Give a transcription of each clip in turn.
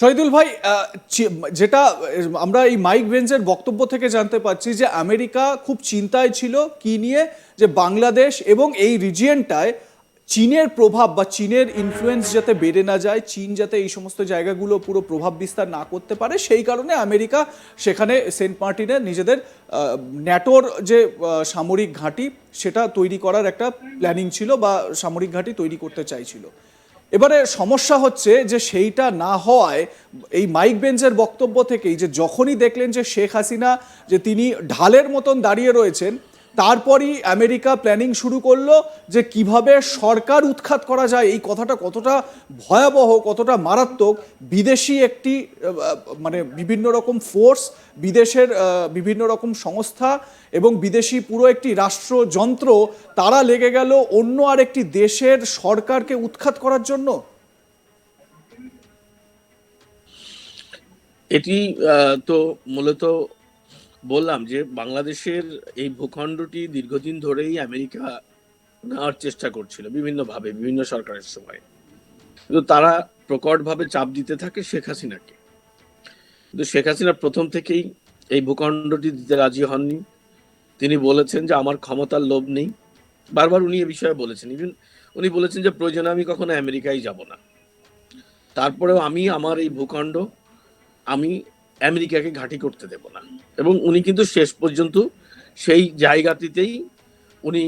শহীদুল ভাই, যেটা আমরা এই মাইক ভেন্সের বক্তব্য থেকে জানতে পারছি যে আমেরিকা খুব চিন্তায় ছিল কি নিয়ে, যে বাংলাদেশ এবং এই রিজিয়নটায় চীনের প্রভাব বা চীনের ইনফ্লুয়েন্স যাতে বেড়ে না যায়, চীন যাতে এই সমস্ত জায়গাগুলো পুরো প্রভাব বিস্তার না করতে পারে, সেই কারণে আমেরিকা সেখানে সেন্ট মার্টিনে নিজেদের ন্যাটোর যে সামরিক ঘাঁটি সেটা তৈরি করার একটা প্ল্যানিং ছিল বা সামরিক ঘাঁটি তৈরি করতে চাইছিল। এবারে সমস্যা হচ্ছে যে সেইটা না হওয়ায় এই মাইক বেঞ্চের বক্তব্য থেকেই, যে যখনই দেখলেন যে শেখ হাসিনা যে তিনি ঢালের মতন দাঁড়িয়ে রয়েছেন, তারপরই আমেরিকা প্ল্যানিং শুরু করলো যে কিভাবে সরকার উৎখাত করা যায়। এই কথাটা কতটা ভয়াবহ, কতটা মারাত্মক। বিদেশি একটি মানে বিভিন্ন রকম ফোর্স, বিদেশের বিভিন্ন রকম সংস্থা এবং বিদেশি পুরো একটি রাষ্ট্রযন্ত্র, তারা লেগে গেল অন্য আরেকটি দেশের সরকারকে উৎখাত করার জন্য। এটি তো মূলত বললাম যে বাংলাদেশের এই ভূখণ্ডটি দীর্ঘদিন ধরেই আমেরিকা নেওয়ার চেষ্টা করছিল বিভিন্নভাবে, বিভিন্ন সরকারের সময়, কিন্তু তারা প্রকটভাবে চাপ দিতে থাকে শেখ হাসিনাকে। কিন্তু শেখ হাসিনা প্রথম থেকেই এই ভূখণ্ডটি দিতে রাজি হননি। তিনি বলেছেন যে আমার ক্ষমতার লোভ নেই, বারবার উনি এ বিষয়ে বলেছেন। ইভেন উনি বলেছেন যে প্রয়োজনে আমি কখনো আমেরিকায় যাব না, তারপরেও আমি আমার এই ভূখণ্ড আমি আমেরিকাকে ঘাঁটি করতে দেব না। এবং উনি কিন্তু শেষ পর্যন্ত সেই জায়গাটিতেই উনি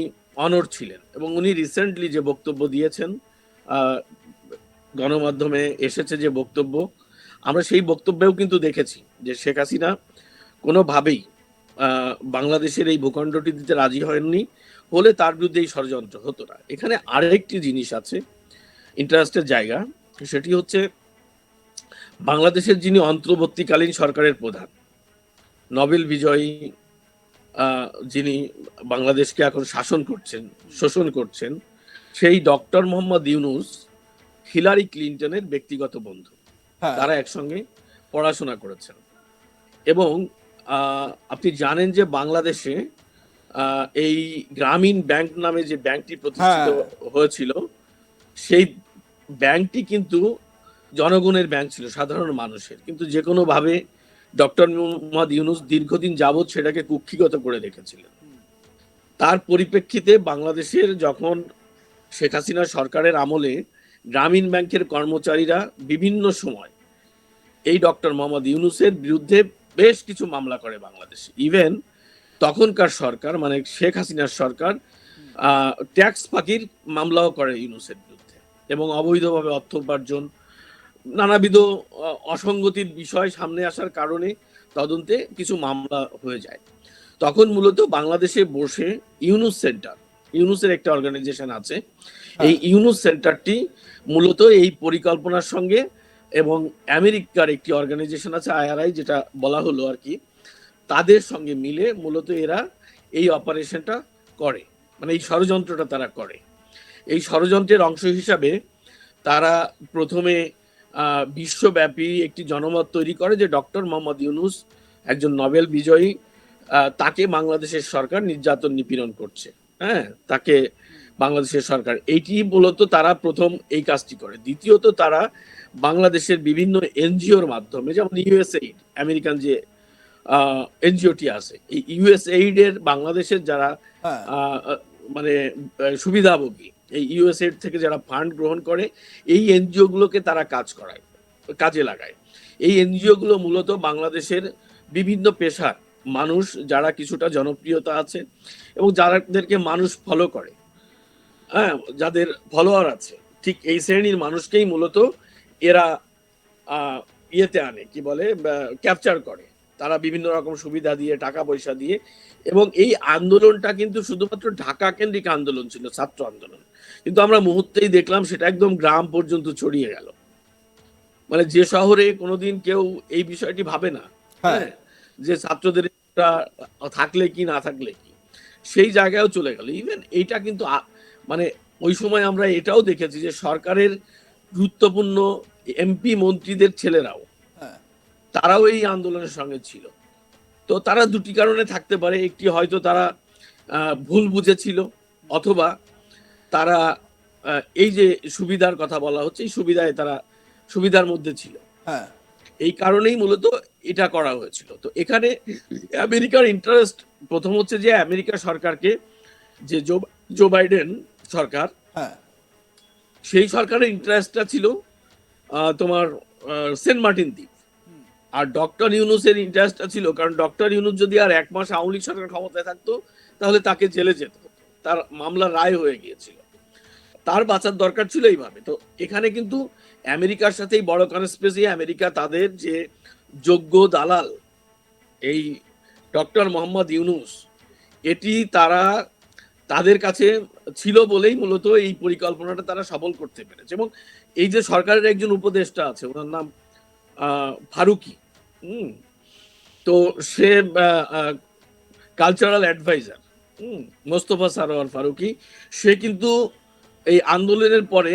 অনড় ছিলেন। এবং উনি রিসেন্টলি যে বক্তব্য দিয়েছেন, গণমাধ্যমে এসেছে যে বক্তব্য, আমরা সেই বক্তব্যেও কিন্তু দেখেছি যে শেখ হাসিনা কোনোভাবেই বাংলাদেশের এই ভূখণ্ডটি দিতে রাজি হয়নি, হলে তার বিরুদ্ধে এই ষড়যন্ত্র হতো না। এখানে আরেকটি জিনিস আছে ইন্টারেস্টের জায়গা, সেটি হচ্ছে বাংলাদেশের যিনি অন্তর্বর্তীকালীন সরকারের প্রধান, নোবেল বিজয়ী, যিনি বাংলাদেশকে এখন শোষণ করছেন, সেই ডক্টর মোহাম্মদ ইউনূস হিলারি ক্লিনটনের ব্যক্তিগত বন্ধু। তারা একসঙ্গে পড়াশোনা করেছেন। এবং আপনি জানেন যে বাংলাদেশে এই গ্রামীণ ব্যাংক নামে যে ব্যাংকটি প্রতিষ্ঠিত হয়েছিল, সেই ব্যাংকটি কিন্তু জনগণের ব্যাংক ছিল, সাধারণ মানুষের। কিন্তু যে কোনো ভাবে ডক্টর মোহাম্মদ ইউনূস দীর্ঘদিন যাবৎ সেটাকে কুক্ষিগত করে রেখেছিলেন। তার পরিপ্রেক্ষিতে বাংলাদেশের যখন শেখ হাসিনা সরকারের আমলে গ্রামীণ ব্যাংকের কর্মচারীরা বিভিন্ন সময় এই ডক্টর মোহাম্মদ ইউনূসের বিরুদ্ধে বেশ কিছু মামলা করে বাংলাদেশে। ইভেন তখনকার সরকার, মানে শেখ হাসিনার সরকার, ট্যাক্স ফাঁকির মামলাও করে ইউনূসের বিরুদ্ধে। এবং অবৈধভাবে অর্থ উপার্জন, নানাবিধ অসঙ্গতির বিষয় সামনে আসার কারণে তদন্তে কিছু মামলা হয়ে যায়। তখন মূলত বাংলাদেশে বসে ইউনূস সেন্টার, ইউনূসের একটা অর্গানাইজেশন আছে, এই ইউনূস সেন্টারটি মূলত এই পরিকল্পনার সঙ্গে, এবং আমেরিকার একটি অর্গানাইজেশন আছে IRI, যেটা বলা হলো আর কি, তাদের সঙ্গে মিলে মূলত এরা এই অপারেশনটা করে, মানে এই ষড়যন্ত্রটা তারা করে। এই ষড়যন্ত্রের অংশ হিসাবে তারা প্রথমে বিশ্বব্যাপী একটি জনমত তৈরি করে যে ডক্টর মোহাম্মদ ইউনূস একজন নোবেল বিজয়ী, তাকে বাংলাদেশের সরকার নির্যাতন নিপীড়ন করছে। তাকে বাংলাদেশের সরকার, এইটি মূলত তারা প্রথম এই কাজটি করে। দ্বিতীয়ত তারা বাংলাদেশের বিভিন্ন এনজিওর মাধ্যমে, যেমন USAID, আমেরিকান যে এনজিওটি আছে, এই USAID এর বাংলাদেশের যারা মানে সুবিধাভোগী, এই USAID থেকে যারা ফান্ড গ্রহণ করে, এই এনজিও গুলোকে তারা কাজে লাগায়। এই এনজিও গুলো মূলত বাংলাদেশের বিভিন্ন পেশার মানুষ, যারা কিছুটা জনপ্রিয়তা আছে এবং যাদেরকে মানুষ ফলো করে, যাদের ফলোয়ার আছে, ঠিক এই শ্রেণীর মানুষকেই মূলত এরা ইয়েতে আনে, কি বলে, ক্যাপচার করে। তারা বিভিন্ন রকম সুবিধা দিয়ে, টাকা পয়সা দিয়ে। এবং এই আন্দোলনটা কিন্তু শুধুমাত্র ঢাকা কেন্দ্রিক আন্দোলন ছিল, ছাত্র আন্দোলন, কিন্তু আমরা মুহূর্তেই দেখলাম সেটা একদম গ্রাম পর্যন্ত ছড়িয়ে গেল। মানে যে শহরে কোনোদিন কেউ এই বিষয়টি ভাবে না, যে ছাত্রদের থাকলে কি না থাকলে কি, সেই জায়গায়ও চলে গেল। ইভেন এইটা কিন্তু মানে ওই সময় আমরা এটাও দেখেছি যে সরকারের গুরুত্বপূর্ণ MP মন্ত্রীদের ছেলেরাও, তারাও এই আন্দোলনের সঙ্গে ছিল। তো তারা দুটি কারণে থাকতে পারে, একটি হয়তো তারা ভুল বুঝেছিল, অথবা তারা এই যে সুবিধার কথা বলা হচ্ছে, এই সুবিধার মধ্যে ছিল। এই কারণেই মূলত এটা করা হয়েছিল। তো এখানে আমেরিকার ইন্টারেস্ট প্রথম হচ্ছে যে আমেরিকা সরকারকে, যে জো বাইডেন সরকার, হ্যাঁ, সেই সরকারের ইন্টারেস্টটা ছিল তোমার সেন্ট মার্টিন দ্বীপ। আর ডক্টর ইউনূসের ইন্টারেস্টটা ছিল, কারণ ডক্টর ইউনূস যদি আর 1 মাস আওয়ামী লীগ সরকার ক্ষমতায় থাকতো তাহলে তাকে জেলে যেতে হতো, তার মামলা রায় হয়ে গিয়েছিল, তার বাঁচার দরকার ছিল এইভাবে। তো এখানে কিন্তু আমেরিকার সাথেই বড় কনস্পিরেসি, আমেরিকা তাদের যে যোগ্য দালাল এই ডক্টর মোহাম্মদ ইউনূস, এটি তারা তাদের কাছে ছিল বলেই মূলত এই পরিকল্পনাটা তারা সফল করতে পেরেছে। এবং এই যে সরকারের একজন উপদেষ্টা আছে, ওনার নাম ফারুকি, তো সে কালচারাল অ্যাডভাইজার মোস্তফা সারোয়ার ফারুকি, সে কিন্তু এই আন্দোলনের পরে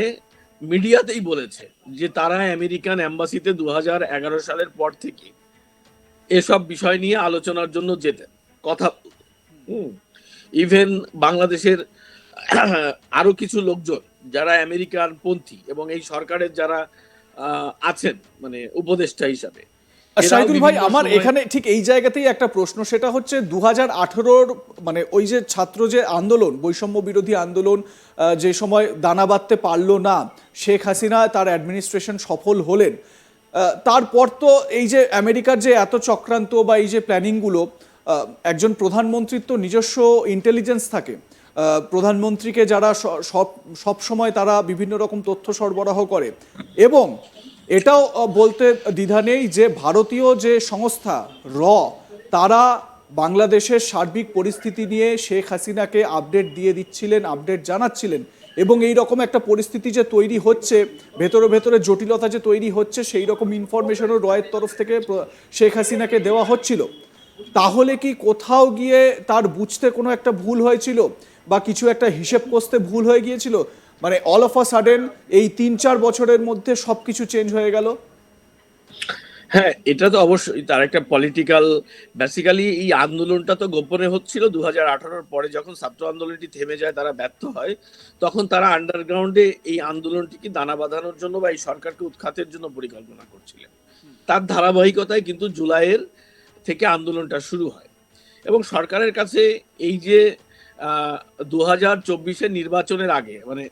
মিডিয়াতেই বলেছে যে তারা আমেরিকান এম্বাসিতে 2011 সালের পর থেকে এসব বিষয় নিয়ে আলোচনার জন্য যেতেন, কথা ইভেন বাংলাদেশের আরো কিছু লোকজন যারা আমেরিকান পন্থী এবং এই সরকারের যারা আছেন মানে উপদেষ্টা হিসাবে, শাহিদুল ভাই, আমার এখানে ঠিক এই জায়গাতেই একটা প্রশ্ন, সেটা হচ্ছে 2018 মানে ওই যে ছাত্র যে আন্দোলন, বৈষম্য বিরোধী আন্দোলন, যে সময় দানা বাঁধতে পারলো না, শেখ হাসিনা তার অ্যাডমিনিস্ট্রেশন সফল হলেন, তারপর তো এই যে আমেরিকার যে এত চক্রান্ত বা এই যে প্ল্যানিংগুলো, একজন প্রধানমন্ত্রীর তো নিজস্ব ইন্টেলিজেন্স থাকে, প্রধানমন্ত্রীকে যারা সব সময় তারা বিভিন্ন রকম তথ্য সরবরাহ করে, এবং এটাও বলতে দ্বিধা নেই যে ভারতীয় যে সংস্থা তারা বাংলাদেশের সার্বিক পরিস্থিতি নিয়ে শেখ হাসিনাকে আপডেট দিয়ে দিচ্ছিলেন, আপডেট জানাচ্ছিলেন, এবং এই রকম একটা পরিস্থিতি যে তৈরি হচ্ছে, ভেতরে ভেতরে জটিলতা যে তৈরি হচ্ছে, সেই রকম ইনফরমেশনও রয়ের তরফ থেকে শেখ হাসিনাকে দেওয়া হচ্ছিল। তাহলে কি কোথাও গিয়ে তার বুঝতে কোনো একটা ভুল হয়েছিল, বা কিছু একটা হিসেব কষতে ভুল হয়ে গিয়েছিল, মানে অল অফ আ সাডেন এই 3-4 বছরের মধ্যে সবকিছু চেঞ্জ হয়ে গেল? হ্যাঁ, এটা তো অবশ্যই তার একটা পলিটিক্যাল, বেসিক্যালি এই আন্দোলনটা তো গোপনে হচ্ছিল। 2018 পরে যখন ছাত্র আন্দোলনটি থেমে যায়, তারা ব্যর্থ হয়, তখন তারা আন্ডারগ্রাউন্ডে এই আন্দোলনটিকে দানা বাঁধানোর জন্য বা এই সরকারকে উৎখাতের জন্য পরিকল্পনা করছিলেন। তার ধারাবাহিকতায় কিন্তু জুলাইয়ের থেকে আন্দোলনটা শুরু হয়, এবং সরকারের কাছে এই যে 2024-এর নির্বাচনের আগে, মানে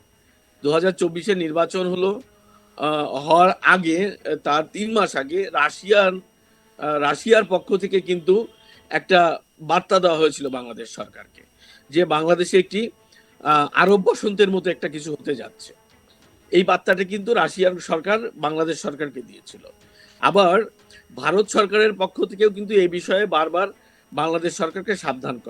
2024-এর নির্বাচন হলো হওয়ার আগে, তার 3 মাস আগে রাশিয়ার পক্ষ থেকে কিন্তু একটা বার্তা দেওয়া হয়েছিল বাংলাদেশ সরকারকে, যে বাংলাদেশে একটি আরব বসন্তের মতো একটা কিছু হতে যাচ্ছে। এই বার্তাটা কিন্তু রাশিয়ার সরকার বাংলাদেশ সরকারকে দিয়েছিল। আবার ভারত সরকারের পক্ষ থেকেও কিন্তু এই বিষয়ে বারবার বাংলাদেশ সরকারকে সাবধান করা